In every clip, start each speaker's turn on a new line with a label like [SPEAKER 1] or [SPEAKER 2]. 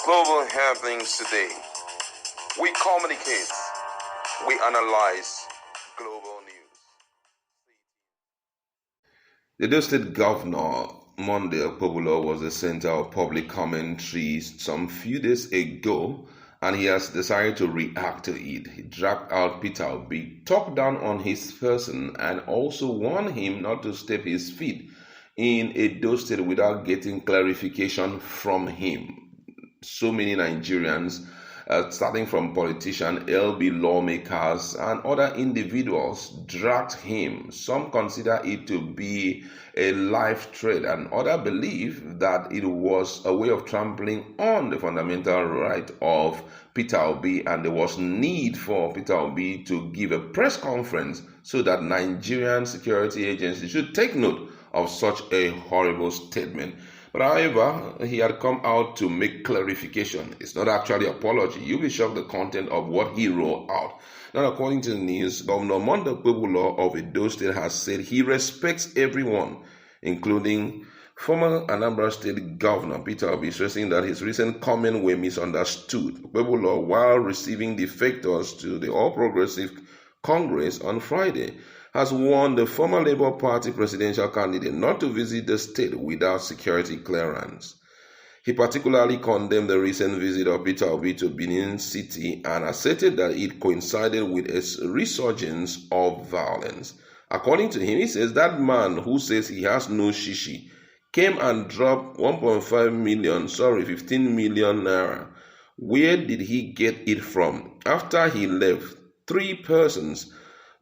[SPEAKER 1] Global happenings today. We communicate. We analyze global news.
[SPEAKER 2] The Edo State Governor, Monday Okpebholo, was the center of public commentary some few days ago, and he has decided to react to it. He dragged out Peter Obi, talked down on his person, and also warned him not to step his feet in Edo State without getting clarification from him. So many Nigerians, starting from politicians, LB lawmakers, and other individuals, dragged him. Some consider it to be a life threat, and others believe that it was a way of trampling on the fundamental right of Peter Obi, and there was need for Peter Obi to give a press conference so that Nigerian security agencies should take note of such a horrible statement. But however, he had come out to make clarification. It's not actually apology. You'll be shocked the content of what he wrote out. Now, according to the news, Governor Monday Okpebholo of Edo State has said he respects everyone, including former Anambra State Governor Peter Obi, stressing that his recent comments were misunderstood. Okpebholo, while receiving defectors to the All Progressive Congress on Friday, has warned the former Labour Party presidential candidate not to visit the state without security clearance. He particularly condemned the recent visit of Peter Obi to Benin City and asserted that it coincided with a resurgence of violence. According to him, he says that man who says he has no shishi came and dropped 15 million naira. Where did he get it from? After he left, 3 persons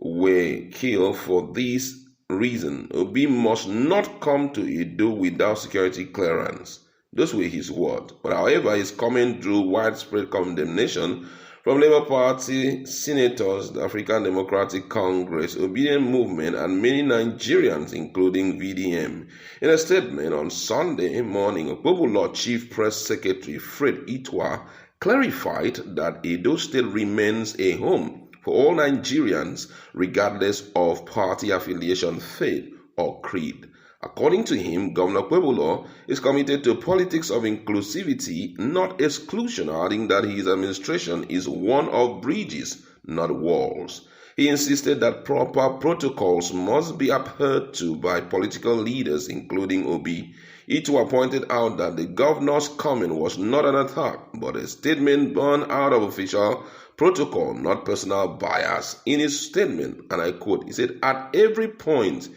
[SPEAKER 2] were killed for this reason. Obi must not come to Edo without security clearance. Those were his words. But however, his comment drew widespread condemnation from Labour Party senators, the African Democratic Congress, Obedient Movement, and many Nigerians, including VDM. In a statement on Sunday morning, Okpebholo Chief Press Secretary Fred Itwa clarified that Edo State remains a home for all Nigerians, regardless of party affiliation, faith, or creed. According to him, Governor Okpebholo is committed to politics of inclusivity, not exclusion, adding that his administration is one of bridges, not walls. He insisted that proper protocols must be adhered to by political leaders, including Obi. Itwa pointed out that the governor's comment was not an attack, but a statement born out of official protocol, not personal bias. In his statement, and I quote, he said, "At every point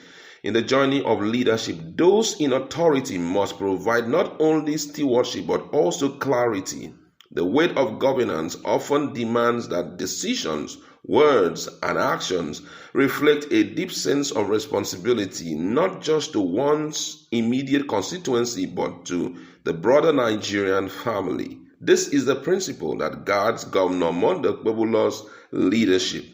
[SPEAKER 2] in the journey of leadership, those in authority must provide not only stewardship but also clarity. The weight of governance often demands that decisions, words, and actions reflect a deep sense of responsibility, not just to one's immediate constituency but to the broader Nigerian family. This is the principle that guides Governor Monday Okpebholo's leadership."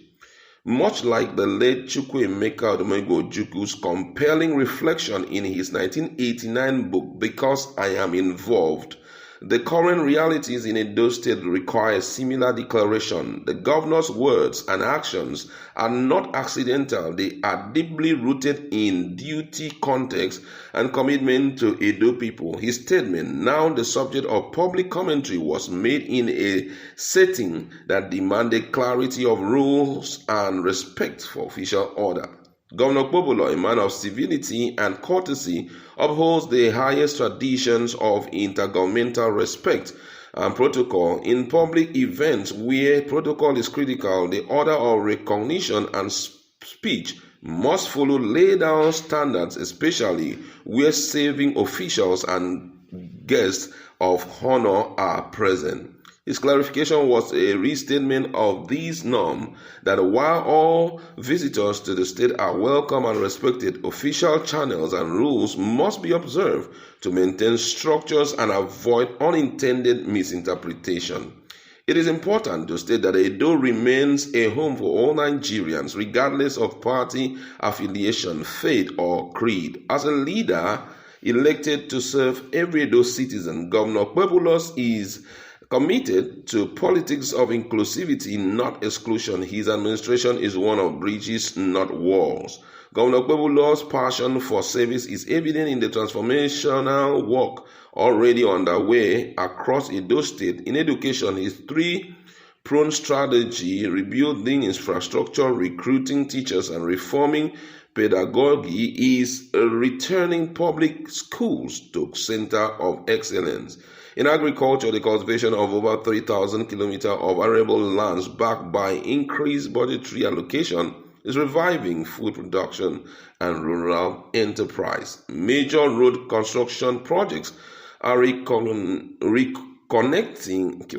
[SPEAKER 2] Much like the late Chukwuemeka Odumegojukwu's compelling reflection in his 1989 book, Because I Am Involved, the current realities in Edo State require a similar declaration. The governor's words and actions are not accidental. They are deeply rooted in duty, context, and commitment to Edo people. His statement, now the subject of public commentary, was made in a setting that demanded clarity of rules and respect for official order. Governor Okpebholo, a man of civility and courtesy, upholds the highest traditions of intergovernmental respect and protocol. In public events where protocol is critical, the order of recognition and speech must follow laid down standards, especially where serving officials and guests of honor are present. His clarification was a restatement of these norms that while all visitors to the state are welcome and respected, official channels and rules must be observed to maintain structures and avoid unintended misinterpretation. It is important to state that Edo remains a home for all Nigerians, regardless of party affiliation, faith, or creed. As a leader elected to serve every Edo citizen, Governor Okpebholo is committed to politics of inclusivity, not exclusion. His administration is one of bridges, not walls. Governor Okpebholo's passion for service is evident in the transformational work already underway across Edo State. In education, his three-pronged strategy, rebuilding infrastructure, recruiting teachers, and reforming pedagogy, is returning public schools to center of excellence. In agriculture, the cultivation of over 3,000 kilometers of arable lands backed by increased budgetary allocation is reviving food production and rural enterprise. Major road construction projects are reconnecting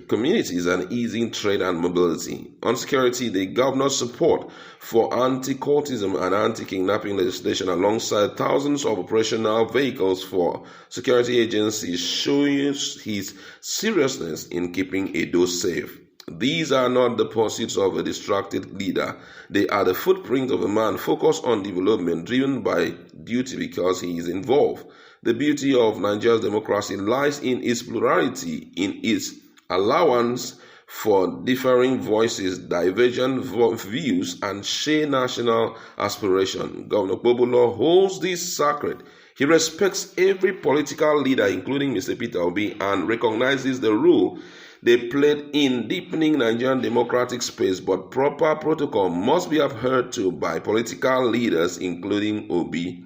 [SPEAKER 2] communities and easing trade and mobility. On security, the governor's support for anti-cultism and anti-kidnapping legislation alongside thousands of operational vehicles for security agencies shows his seriousness in keeping Edo safe. These are not the pursuits of a distracted leader. They are the footprint of a man focused on development, driven by duty because he is involved. The beauty of Nigeria's democracy lies in its plurality, in its allowance for differing voices, divergent views, and shared national aspiration. Governor Okpebholo holds this sacred. He respects every political leader, including Mr. Peter Obi, and recognizes the role they played in deepening Nigerian democratic space, but proper protocol must be adhered to by political leaders, including Obi.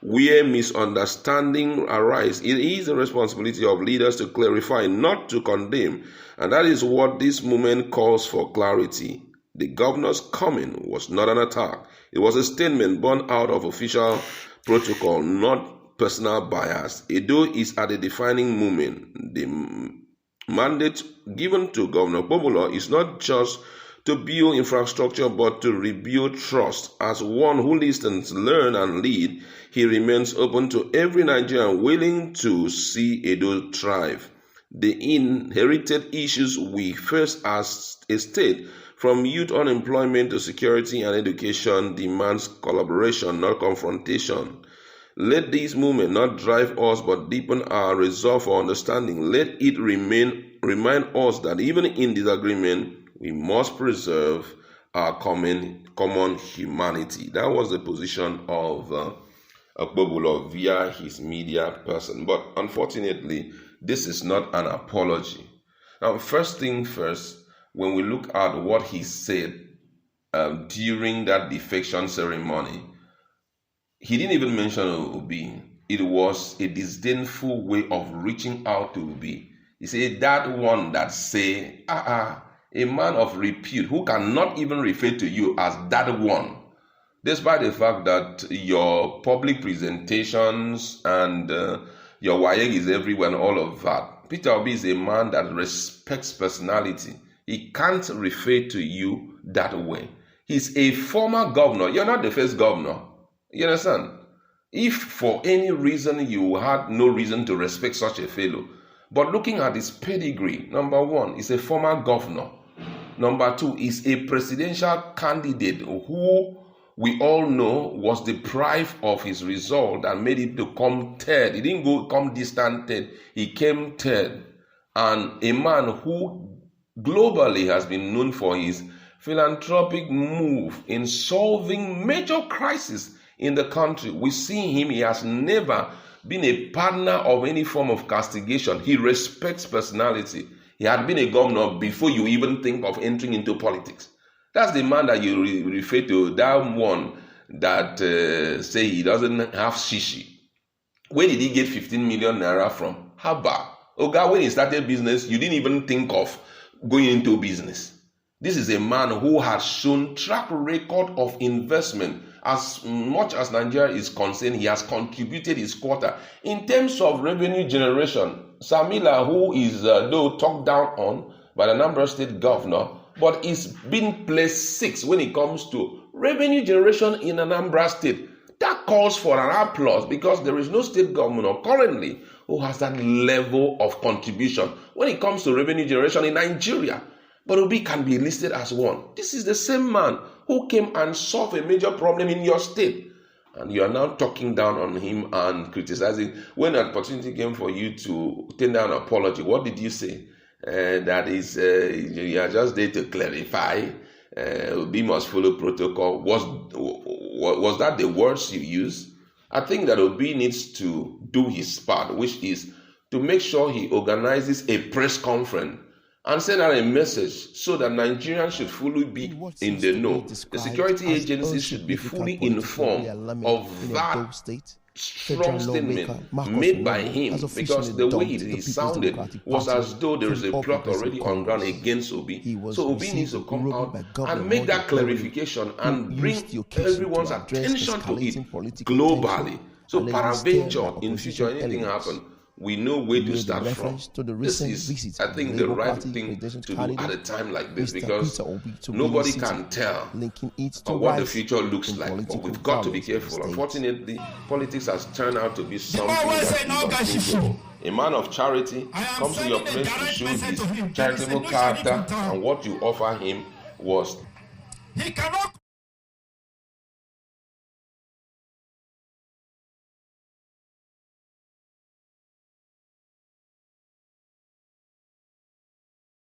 [SPEAKER 2] Where misunderstanding arises, it is the responsibility of leaders to clarify, not to condemn, and that is what this movement calls for: clarity. The governor's coming was not an attack. It was a statement born out of official protocol, not personal bias. Edo is at a defining moment. The mandate given to Governor Okpebholo is not just to build infrastructure, but to rebuild trust. As one who listens, learns, and leads, he remains open to every Nigerian willing to see Edo thrive. The inherited issues we face as a state, from youth unemployment to security and education, demands collaboration, not confrontation. Let this movement not drive us, but deepen our resolve for understanding. Let it remind us that even in disagreement, we must preserve our common humanity. That was the position of Okpebholo via his media person. But unfortunately, this is not an apology. Now, first thing first, when we look at what he said during that defection ceremony, he didn't even mention Obi. It was a disdainful way of reaching out to Obi. He said, that one that say, a man of repute who cannot even refer to you as that one, despite the fact that your public presentations and your WAEG is everywhere and all of that. Peter Obi is a man that respects personality. He can't refer to you that way. He's a former governor. You're not the first governor. You understand? If for any reason you had no reason to respect such a fellow, but looking at his pedigree, number one, he's a former governor. Number two, is a presidential candidate who we all know was deprived of his result and made it to come third. He didn't come distant third. He came third. And a man who globally has been known for his philanthropic move in solving major crises in the country. We see him, he has never been a partner of any form of castigation. He respects personality. He had been a governor before you even think of entering into politics. That's the man that you refer to, that one that say he doesn't have shishi. Where did he get 15 million naira from? Haba. Oga, when he started business, you didn't even think of going into business. This is a man who has shown track record of investment. As much as Nigeria is concerned, he has contributed his quota. In terms of revenue generation, Samila, who is though talked down on by the Anambra State governor, but is being placed 6 when it comes to revenue generation in Anambra State. That calls for an applause because there is no state governor currently who has that level of contribution when it comes to revenue generation in Nigeria. But Obi can be listed as one. This is the same man who came and solved a major problem in your state. And you are now talking down on him and criticizing. When an opportunity came for you to tender an apology, what did you say? That is, you are just there to clarify. Obi must follow protocol. Was that the words you used? I think that Obi needs to do his part, which is to make sure he organizes a press conference and send out a message so that Nigerians should fully be in the know. The security agencies should be fully informed of that strong statement made by him, because the way he sounded was as though there is a plot already on ground against Obi. So Obi needs to come out and make that clarification and bring everyone's attention to it globally. So peradventure in future anything happen, we know where to start from. This is, I think, the right thing to do at a time like this, because nobody can tell what the future looks like. But we've got to be careful. Unfortunately, politics has turned out to be something that is unstable. A man of charity comes to your place to show his charitable character, and what you offer him was